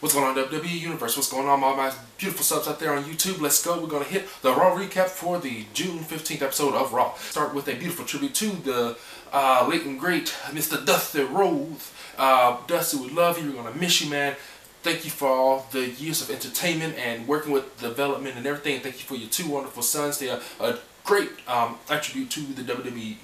What's going on, WWE Universe? What's going on, all my beautiful subs out there on YouTube? Let's go. We're going to hit the Raw Recap for the June 15th episode of Raw. Start with a beautiful tribute to the late and great Mr. Dusty Rhodes. Dusty, we love you. We're going to miss you, man. Thank you for all the years of entertainment and working with development and everything. Thank you for your two wonderful sons. They are a great attribute to the WWE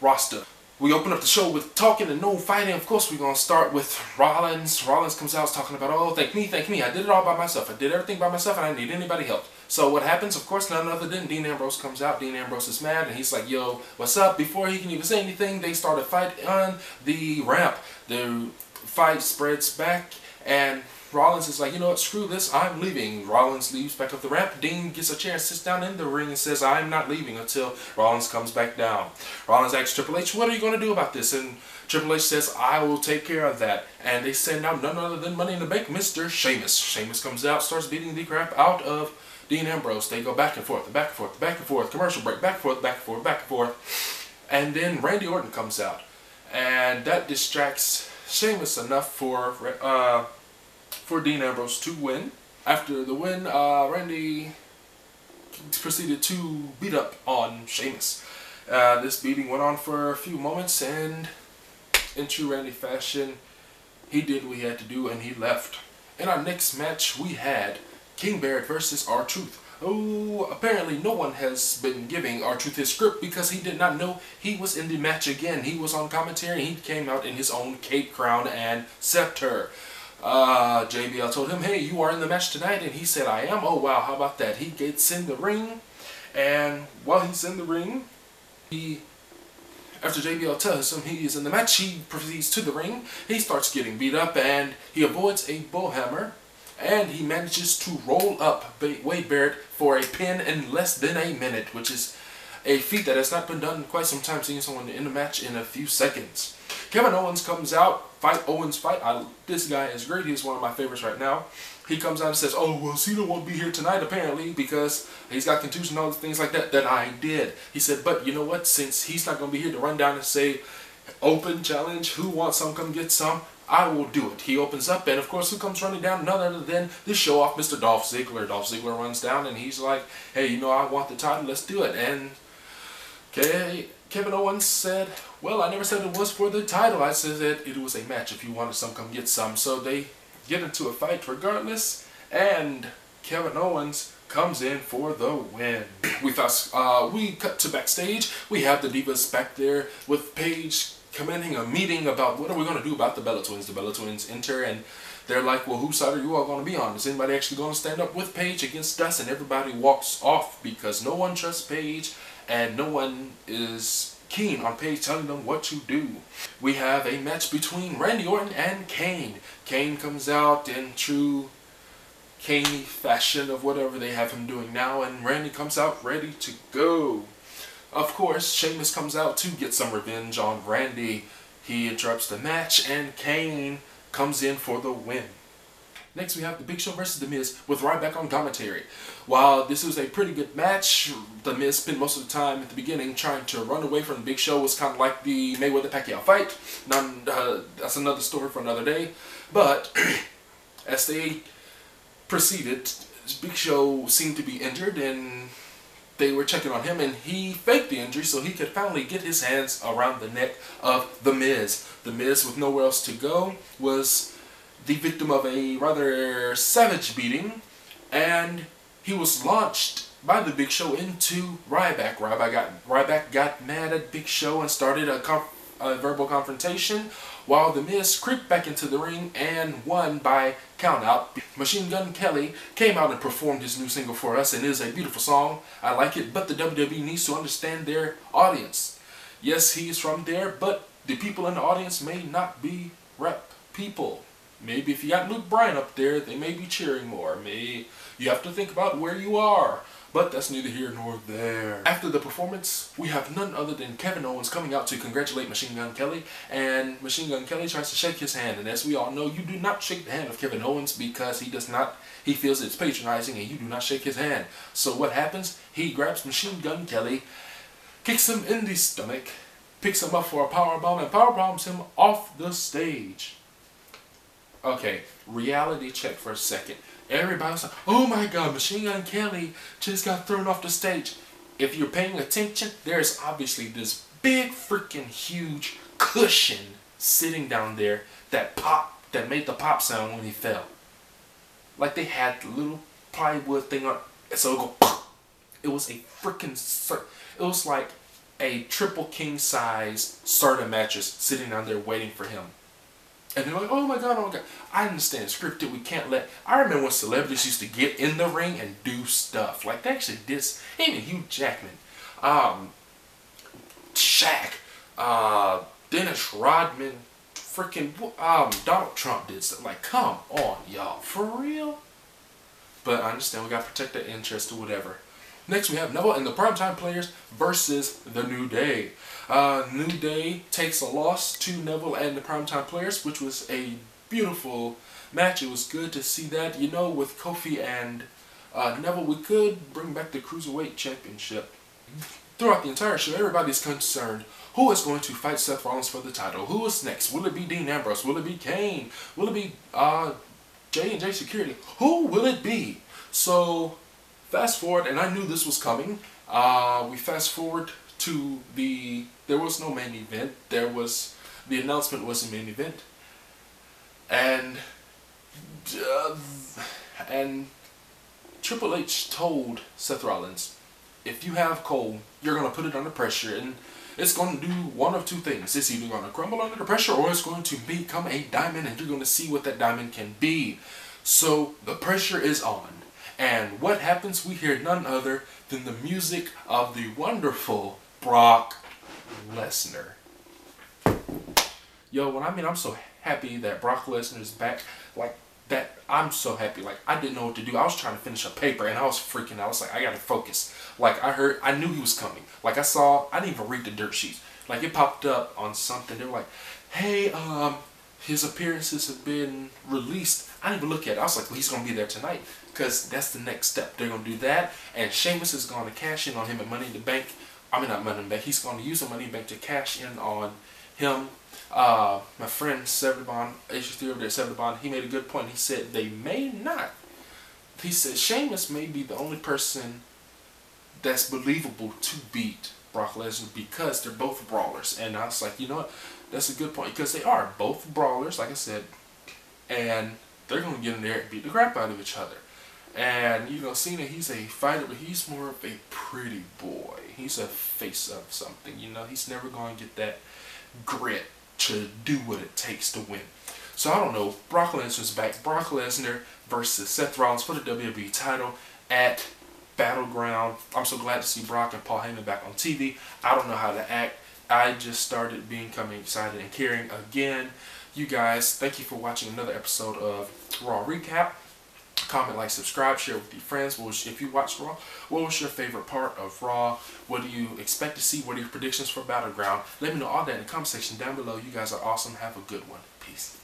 roster. We open up the show with talking and no fighting. Of course, we're going to start with Rollins. Rollins comes out talking about, oh, thank me. I did it all by myself. I did everything by myself and I didn't need anybody help. So what happens? Of course, none other than Dean Ambrose comes out. Dean Ambrose is mad and he's like, yo, what's up? Before he can even say anything, they start a fight on the ramp. The fight spreads back and Rollins is like, you know what, screw this, I'm leaving. Rollins leaves back up the ramp. Dean gets a chair and sits down in the ring and says, I'm not leaving until Rollins comes back down. Rollins asks Triple H, what are you going to do about this? And Triple H says, I will take care of that. And they send out none other than Money in the Bank, Mr. Sheamus. Sheamus comes out, starts beating the crap out of Dean Ambrose. They go back and forth, back and forth, back and forth, commercial break, back and forth, back and forth, back and forth. And then Randy Orton comes out. And that distracts Sheamus enough for Dean Ambrose to win. After the win, Randy proceeded to beat up on Sheamus. This beating went on for a few moments, and in true Randy fashion, he did what he had to do and he left. In our next match, we had King Barrett versus R-Truth. Oh, apparently no one has been giving R-Truth his script because he did not know he was in the match again. He was on commentary and he came out in his own cape, crown, and scepter. JBL told him, hey, you are in the match tonight, and he said, I am. Oh wow, how about that? He gets in the ring, and while he's in the ring, after JBL tells him he is in the match, he proceeds to the ring. He starts getting beat up and he avoids a bullhammer and he manages to roll up Wade Barrett for a pin in less than a minute, which is a feat that has not been done in quite some time, seeing someone in the match in a few seconds. Kevin Owens comes out, Owens fight. This guy is great. He's one of my favorites right now. He comes out and says, oh, well, Cena won't be here tonight apparently because he's got contusion and all the things like that I did. He said, but you know what? Since he's not going to be here to run down and say, open challenge, who wants some, come get some, I will do it. He opens up, and of course, who comes running down? None other than the show-off, Mr. Dolph Ziggler. Dolph Ziggler runs down, and he's like, hey, you know, I want the title, let's do it. And Kevin Owens said, well, I never said it was for the title. I said that it was a match. If you wanted some, come get some. So they get into a fight regardless, and Kevin Owens comes in for the win. We cut to backstage. We have the Divas back there with Paige commending a meeting about what are we going to do about the Bella Twins. The Bella Twins enter and they're like, well, whose side are you all going to be on? Is anybody actually going to stand up with Paige against us? And everybody walks off because no one trusts Paige and no one is keen on Paige telling them what to do. We have a match between Randy Orton and Kane. Kane comes out in true Kane fashion of whatever they have him doing now, and Randy comes out ready to go. Of course, Sheamus comes out to get some revenge on Randy. He interrupts the match and Kane comes in for the win. Next we have The Big Show versus The Miz with Ryback on commentary. While this was a pretty good match, The Miz spent most of the time at the beginning trying to run away from The Big Show. It was kind of like the Mayweather-Pacquiao fight. That's another story for another day. But as they proceeded, Big Show seemed to be injured and they were checking on him, and he faked the injury so he could finally get his hands around the neck of The Miz. The Miz, with nowhere else to go, was the victim of a rather savage beating, and he was launched by the Big Show into Ryback. Ryback got mad at Big Show and started a verbal confrontation, while The Miz creeped back into the ring and won by countout. Machine Gun Kelly came out and performed his new single for us, and it is a beautiful song. I like it, but the WWE needs to understand their audience. Yes, he's from there, but the people in the audience may not be rep people. Maybe if you got Luke Bryan up there, they may be cheering more. You have to think about where you are. But that's neither here nor there. After the performance, we have none other than Kevin Owens coming out to congratulate Machine Gun Kelly. And Machine Gun Kelly tries to shake his hand. And as we all know, you do not shake the hand of Kevin Owens because he feels it's patronizing and you do not shake his hand. So what happens? He grabs Machine Gun Kelly, kicks him in the stomach, picks him up for a powerbomb, and powerbombs him off the stage. Okay, reality check for a second. Everybody was like, oh my god, Machine Gun Kelly just got thrown off the stage. If you're paying attention, there's obviously this big freaking huge cushion sitting down there that made the pop sound when he fell. Like they had the little plywood thing on, so it go pop. It was a freaking, it was like a triple king size Serta mattress sitting down there waiting for him. And they're like, oh my god, oh my god. I understand, scripted, we can't let... I remember when celebrities used to get in the ring and do stuff. Like, they actually did... Even Hugh Jackman. Shaq. Dennis Rodman. Freaking... Donald Trump did stuff. Like, come on, y'all. For real? But I understand, we gotta protect their interest or whatever. Next, we have Neville and the Primetime Players versus The New Day. New Day takes a loss to Neville and the Primetime Players, which was a beautiful match. It was good to see that. You know, with Kofi and Neville, we could bring back the Cruiserweight Championship. Throughout the entire show, everybody's concerned. Who is going to fight Seth Rollins for the title? Who is next? Will it be Dean Ambrose? Will it be Kane? Will it be J&J Security? Who will it be? So... fast forward, and I knew this was coming. We fast forward to there was no main event. The announcement was the main event. And Triple H told Seth Rollins, if you have Cole, you're going to put it under pressure, and it's going to do one of two things. It's either going to crumble under the pressure, or it's going to become a diamond, and you're going to see what that diamond can be. So the pressure is on. And what happens? We hear none other than the music of the wonderful Brock Lesnar. Yo, I'm so happy that Brock Lesnar is back. Like, that, I'm so happy. Like, I didn't know what to do. I was trying to finish a paper, and I was freaking out. I was like, I gotta focus. Like, I knew he was coming. Like, I didn't even read the dirt sheets. Like, it popped up on something. They were like, hey, his appearances have been released. I didn't even look at it. I was like, well, he's going to be there tonight. Because that's the next step. They're going to do that. And Sheamus is going to cash in on him at Money in the Bank. I mean, not Money in the Bank. He's going to use the Money in the Bank to cash in on him. My friend, Sevdabon, HG3 over there, Sevdabon, he made a good point. He said they may not. He said Sheamus may be the only person that's believable to beat Brock Lesnar because they're both brawlers. And I was like, you know what? That's a good point. Because they are both brawlers, like I said. And they're going to get in there and beat the crap out of each other. And, you know, Cena, he's a fighter, but he's more of a pretty boy. He's a face of something, you know. He's never going to get that grit to do what it takes to win. So, I don't know. Brock Lesnar's back. Brock Lesnar versus Seth Rollins for the WWE title at Battleground. I'm so glad to see Brock and Paul Heyman back on TV. I don't know how to act. I just started becoming excited and caring again. You guys, thank you for watching another episode of Raw Recap. Comment, like, subscribe, share with your friends. If you watched Raw, what was your favorite part of Raw? What do you expect to see? What are your predictions for Battleground? Let me know all that in the comment section down below. You guys are awesome. Have a good one. Peace.